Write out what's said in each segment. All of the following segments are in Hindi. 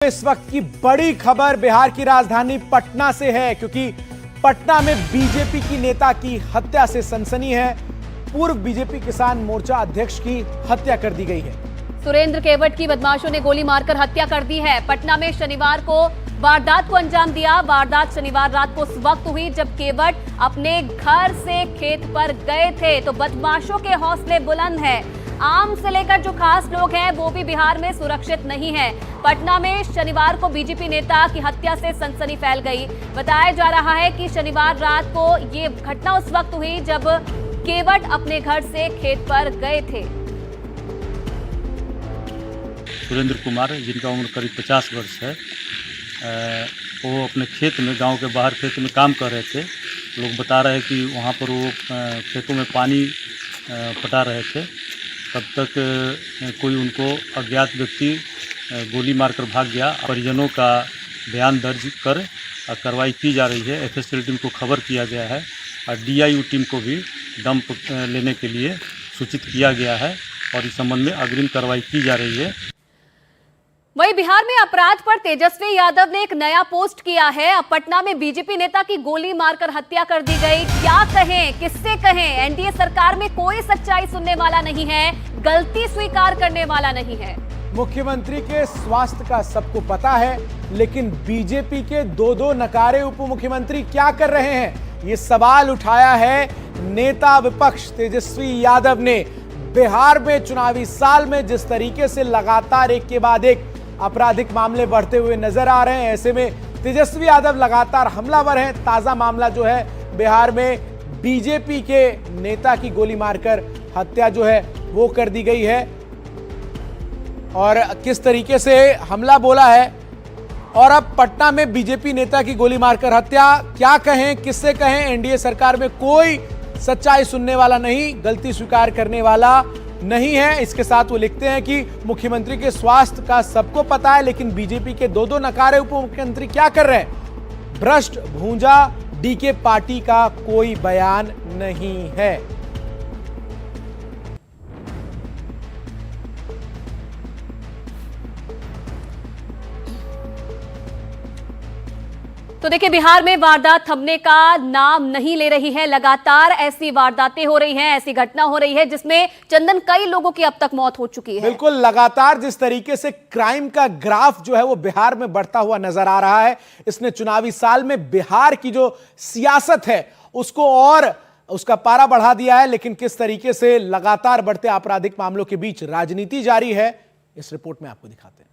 इस वक्त की बड़ी खबर बिहार की राजधानी पटना से है, क्योंकि पटना में बीजेपी की नेता की हत्या से सनसनी है। पूर्व बीजेपी किसान मोर्चा अध्यक्ष की हत्या कर दी गई है। सुरेंद्र केवट की बदमाशों ने गोली मारकर हत्या कर दी है। पटना में शनिवार को वारदात को अंजाम दिया। वारदात शनिवार रात को उस वक्त हुई जब केवट अपने घर से खेत पर गए थे, तो बदमाशों के हौसले बुलंद हैं। आम से लेकर जो खास लोग हैं वो भी बिहार में सुरक्षित नहीं है। पटना में शनिवार को बीजेपी नेता की हत्या से सनसनी फैल गई। बताया जा रहा है कि शनिवार रात को ये घटना उस वक्त हुई जब केवट अपने घर से खेत पर गए थे। सुरेंद्र कुमार, जिनका उम्र करीब 50 वर्ष है, वो अपने खेत में, गांव के बाहर खेत में काम कर रहे थे। लोग बता रहे हैं कि वहां पर वो खेतों में पानी पटा रहे थे। तब तक कोई उनको अज्ञात व्यक्ति गोली मारकर भाग गया। परिजनों का बयान दर्ज कर कार्रवाई की जा रही है। एफएसएल टीम को खबर किया गया है और डीआईयू टीम को भी डंप लेने के लिए सूचित किया गया है और इस संबंध में अग्रिम कार्रवाई की जा रही है। वहीं बिहार में अपराध पर तेजस्वी यादव ने एक नया पोस्ट किया है। अब पटना में बीजेपी नेता की गोली मारकर हत्या कर दी गई। क्या कहें, किससे कहें? एनडीए सरकार में कोई सच्चाई सुनने वाला नहीं है, गलती स्वीकार करने वाला नहीं है। मुख्यमंत्री के स्वास्थ्य का सबको पता है, लेकिन बीजेपी के दो नकारे उप मुख्यमंत्री क्या कर रहे हैं? ये सवाल उठाया है नेता विपक्ष तेजस्वी यादव ने। बिहार में चुनावी साल में जिस तरीके से लगातार एक के बाद एक आपराधिक मामले बढ़ते हुए नजर आ रहे हैं, ऐसे में तेजस्वी यादव लगातार हमलावर हैं। ताजा मामला जो है बिहार में बीजेपी के नेता की गोली मारकर हत्या जो है वो कर दी गई है। और किस तरीके से हमला बोला है, और अब पटना में बीजेपी नेता की गोली मारकर हत्या। क्या कहें, किससे कहें? एनडीए सरकार में कोई सच्चाई सुनने वाला नहीं, गलती स्वीकार करने वाला नहीं है। इसके साथ वो लिखते हैं कि मुख्यमंत्री के स्वास्थ्य का सबको पता है, लेकिन बीजेपी के दो नकारे उप मुख्यमंत्री क्या कर रहे हैं? भ्रष्ट भूंजा डीके पार्टी का कोई बयान नहीं है। तो देखिए, बिहार में वारदात थमने का नाम नहीं ले रही है। लगातार ऐसी वारदातें हो रही हैं, ऐसी घटना हो रही है जिसमें चंदन कई लोगों की अब तक मौत हो चुकी है। बिल्कुल, लगातार जिस तरीके से क्राइम का ग्राफ जो है वो बिहार में बढ़ता हुआ नजर आ रहा है, इसने चुनावी साल में बिहार की जो सियासत है उसको और उसका पारा बढ़ा दिया है। लेकिन किस तरीके से लगातार बढ़ते आपराधिक मामलों के बीच राजनीति जारी है, इस रिपोर्ट में आपको दिखाते हैं।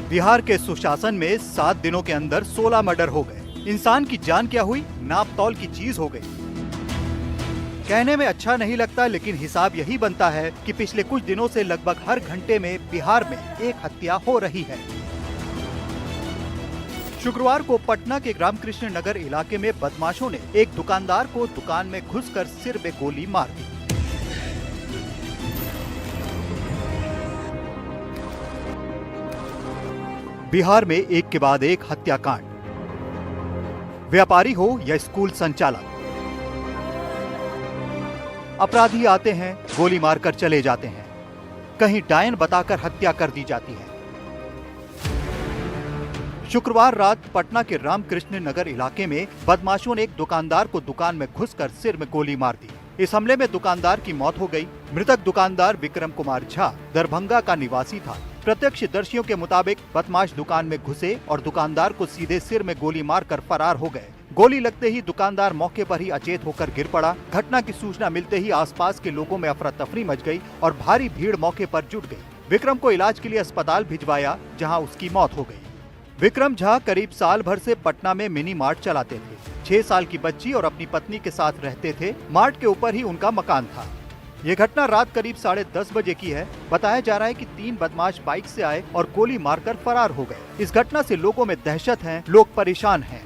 बिहार के सुशासन में 7 दिनों के अंदर 16 मर्डर हो गए। इंसान की जान क्या हुई, नाप तौल की चीज हो गई। कहने में अच्छा नहीं लगता, लेकिन हिसाब यही बनता है कि पिछले कुछ दिनों से लगभग हर घंटे में बिहार में एक हत्या हो रही है। शुक्रवार को पटना के रामकृष्ण नगर इलाके में बदमाशों ने एक दुकानदार को दुकान में घुसकर सिर में गोली मार दी। बिहार में एक के बाद एक हत्याकांड। व्यापारी हो या स्कूल संचालक, अपराधी आते हैं, गोली मारकर चले जाते हैं। कहीं डायन बताकर हत्या कर दी जाती है। शुक्रवार रात पटना के रामकृष्ण नगर इलाके में बदमाशों ने एक दुकानदार को दुकान में घुसकर सिर में गोली मार दी। इस हमले में दुकानदार की मौत हो गई। मृतक दुकानदार विक्रम कुमार झा दरभंगा का निवासी था। प्रत्यक्षदर्शियों के मुताबिक बदमाश दुकान में घुसे और दुकानदार को सीधे सिर में गोली मारकर फरार हो गए। गोली लगते ही दुकानदार मौके पर ही अचेत होकर गिर पड़ा। घटना की सूचना मिलते ही आसपास के लोगों में अफरा तफरी मच गई और भारी भीड़ मौके पर जुट गई। विक्रम को इलाज के लिए अस्पताल भिजवाया, जहां उसकी मौत हो गई। विक्रम झा करीब साल भर से पटना में मिनी मार्ट चलाते थे। 6 साल की बच्ची और अपनी पत्नी के साथ रहते थे। मार्ट के ऊपर ही उनका मकान था। ये घटना रात करीब 10:30 बजे की है। बताया जा रहा है कि 3 बदमाश बाइक से आए और गोली मारकर फरार हो गए। इस घटना से लोगों में दहशत है, लोग परेशान हैं।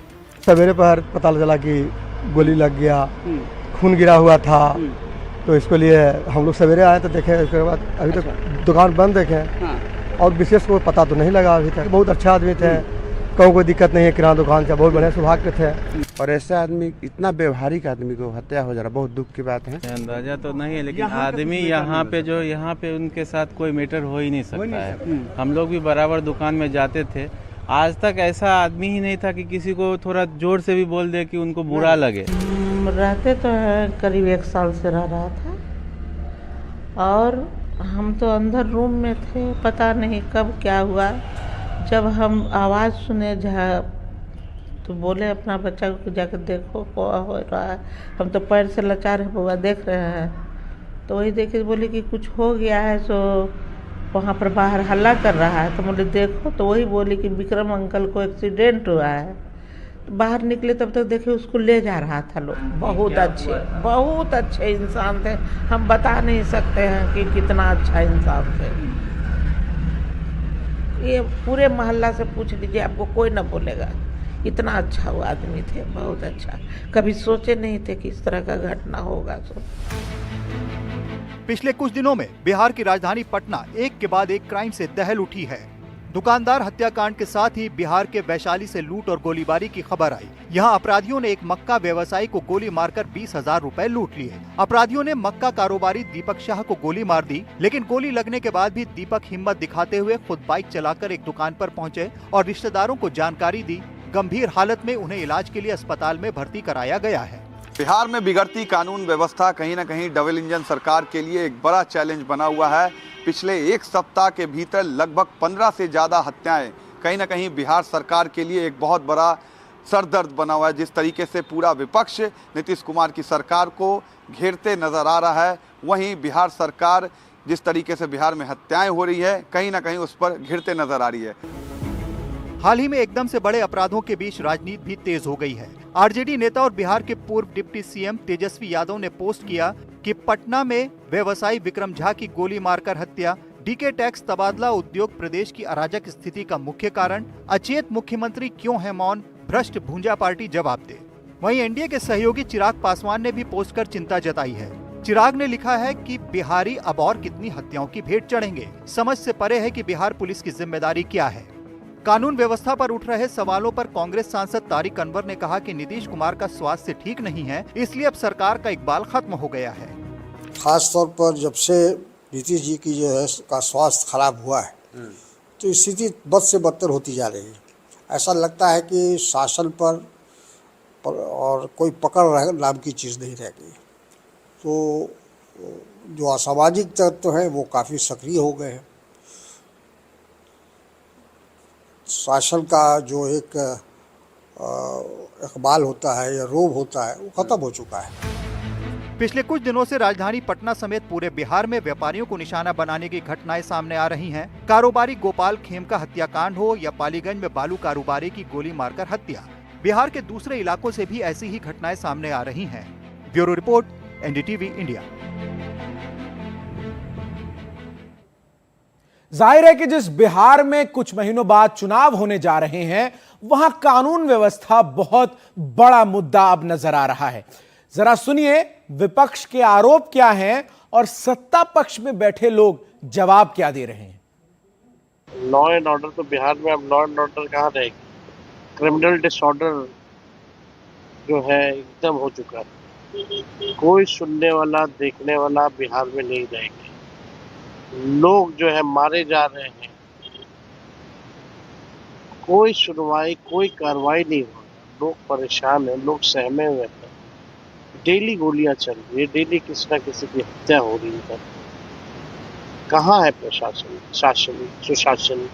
सवेरे पर पता चला कि गोली लग गया, खून गिरा हुआ था, तो इसके लिए हम लोग सवेरे आए तो देखे। उसके बाद अभी तक दुकान बंद देखे और विशेष कोई पता तो नहीं लगा अभी तक। बहुत अच्छा आदमी थे, कहूँ कोई दिक्कत नहीं है, किराना दुकान से बहुत बढ़िया स्वभाव के थे। और ऐसे आदमी, इतना व्यवहारिक आदमी को हत्या हो जा रहा, बहुत दुख की बात है। अंदाजा तो नहीं है, लेकिन आदमी यहाँ पे उनके साथ कोई मैटर हो ही नहीं सकता है। हम लोग भी बराबर दुकान में जाते थे, आज तक ऐसा आदमी ही नहीं था कि किसी को थोड़ा जोर से भी बोल दे कि उनको बुरा लगे। रहते तो है, करीब 1 साल से रह रहा था और हम तो अंदर रूम में थे, पता नहीं कब क्या हुआ। जब हम आवाज़ सुने जहाँ तो बोले अपना बच्चा को जाकर देखो क्या हो रहा है। हम तो पैर से लाचार है, बुआ देख रहे हैं। तो वही देखे बोले कि कुछ हो गया है, सो वहाँ पर बाहर हल्ला कर रहा है। तो बोले देखो, तो वही बोले कि विक्रम अंकल को एक्सीडेंट हुआ है। तो बाहर निकले तब तक देखे उसको ले जा रहा था लोग। बहुत अच्छे इंसान थे, हम बता नहीं सकते हैं कि कितना अच्छा इंसान थे। ये पूरे मोहल्ला से पूछ लीजिए, आपको कोई ना बोलेगा इतना अच्छा वो आदमी थे, बहुत अच्छा। कभी सोचे नहीं थे कि इस तरह का घटना होगा। पिछले कुछ दिनों में बिहार की राजधानी पटना एक के बाद एक क्राइम से दहल उठी है। दुकानदार हत्याकांड के साथ ही बिहार के वैशाली से लूट और गोलीबारी की खबर आई। यहाँ अपराधियों ने एक मक्का व्यवसायी को गोली मारकर 20,000 रुपए लूट लिए। अपराधियों ने मक्का कारोबारी दीपक शाह को गोली मार दी, लेकिन गोली लगने के बाद भी दीपक हिम्मत दिखाते हुए खुद बाइक चलाकर एक दुकान पर पहुंचे और रिश्तेदारों को जानकारी दी। गंभीर हालत में उन्हें इलाज के लिए अस्पताल में भर्ती कराया गया है। बिहार में बिगड़ती कानून व्यवस्था कहीं न कहीं डबल इंजन सरकार के लिए एक बड़ा चैलेंज बना हुआ है। पिछले 1 सप्ताह के भीतर लगभग 15 से ज़्यादा हत्याएं कहीं न कहीं बिहार सरकार के लिए एक बहुत बड़ा सरदर्द बना हुआ है। जिस तरीके से पूरा विपक्ष नीतीश कुमार की सरकार को घेरते नजर आ रहा है, वहीं बिहार सरकार जिस तरीके से बिहार में हत्याएं हो रही है, कहीं न कहीं उस पर घिरते नजर आ रही है। हाल ही में एकदम से बड़े अपराधों के बीच राजनीति भी तेज हो गई है। आरजेडी नेता और बिहार के पूर्व डिप्टी सीएम तेजस्वी यादव ने पोस्ट किया कि पटना में व्यवसायी विक्रम झा की गोली मारकर हत्या, डीके टैक्स तबादला उद्योग प्रदेश की अराजक स्थिति का मुख्य कारण, अचेत मुख्यमंत्री क्यों है मौन, भ्रष्ट भूंजा पार्टी जवाब दे। वहीं एनडीए के सहयोगी चिराग पासवान ने भी पोस्ट कर चिंता जताई है। चिराग ने लिखा है कि बिहारी अब और कितनी हत्याओं की भेंट चढ़ेंगे, समझ से परे है कि बिहार पुलिस की जिम्मेदारी क्या है। कानून व्यवस्था पर उठ रहे सवालों पर कांग्रेस सांसद तारिक अनवर ने कहा कि नीतीश कुमार का स्वास्थ्य ठीक नहीं है, इसलिए अब सरकार का इकबाल खत्म हो गया है। खास तौर पर जब से नीतीश जी की जो है का स्वास्थ्य खराब हुआ है, तो स्थिति बद से बदतर होती जा रही है। ऐसा लगता है कि शासन पर और कोई पकड़ नाम की चीज़ नहीं रह गई। तो जो असामाजिक तत्व हैं वो काफ़ी सक्रिय हो गए हैं। शासन का जो एक इकबाल होता है या रोब होता है, वो खत्म हो चुका है। पिछले कुछ दिनों से राजधानी पटना समेत पूरे बिहार में व्यापारियों को निशाना बनाने की घटनाएं सामने आ रही हैं। कारोबारी गोपाल खेम का हत्याकांड हो या पालीगंज में बालू कारोबारी की गोली मारकर हत्या, बिहार के दूसरे इलाकों से भी ऐसी ही घटनाएं सामने आ रही हैं। Bureau report, NDTV India. जाहिर है कि जिस बिहार में कुछ महीनों बाद चुनाव होने जा रहे हैं, वहां कानून व्यवस्था बहुत बड़ा मुद्दा अब नजर आ रहा है। जरा सुनिए विपक्ष के आरोप क्या हैं और सत्ता पक्ष में बैठे लोग जवाब क्या दे रहे हैं। लॉ एंड ऑर्डर तो बिहार में अब लॉ एंड ऑर्डर कहाँ रहेगी। क्रिमिनल डिसऑर्डर जो है एकदम हो चुका है। कोई सुनने वाला देखने वाला बिहार में नहीं रहेगा। लोग जो है मारे जा रहे हैं, कोई सुनवाई कोई कार्रवाई नहीं हो रही। लोग परेशान हैं, लोग सहमे हुए हैं। डेली गोलियां चल रही है, डेली किसी न किसी की हत्या हो रही है। कहाँ है प्रशासन, शासन, सुशासन?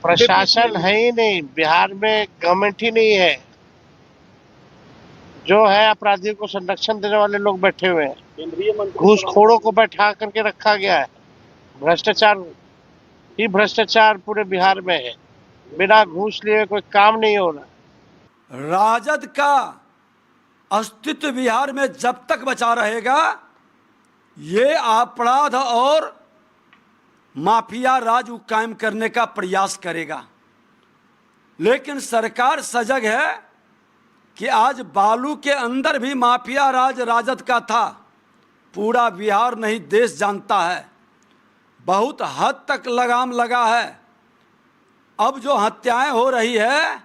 प्रशासन है ही नहीं बिहार में, गवर्नमेंट ही नहीं है। जो है अपराधियों को संरक्षण देने वाले लोग बैठे हुए हैं। घूसखोरों को बैठा करके रखा गया है। भ्रष्टाचार ही भ्रष्टाचार पूरे बिहार में है। बिना घूस लिए कोई काम नहीं हो रहा। राजद का अस्तित्व बिहार में जब तक बचा रहेगा, ये अपराध और माफिया राज कायम करने का प्रयास करेगा। लेकिन सरकार सजग है कि आज बालू के अंदर भी माफिया राज राजद का था। पूरा बिहार नहीं देश जानता है। बहुत हद तक लगाम लगा है। अब जो हत्याएं हो रही है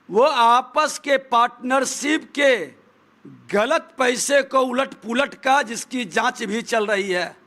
वो आपस के पार्टनरशिप के गलत पैसे को उलट पुलट का जिसकी जांच भी चल रही है।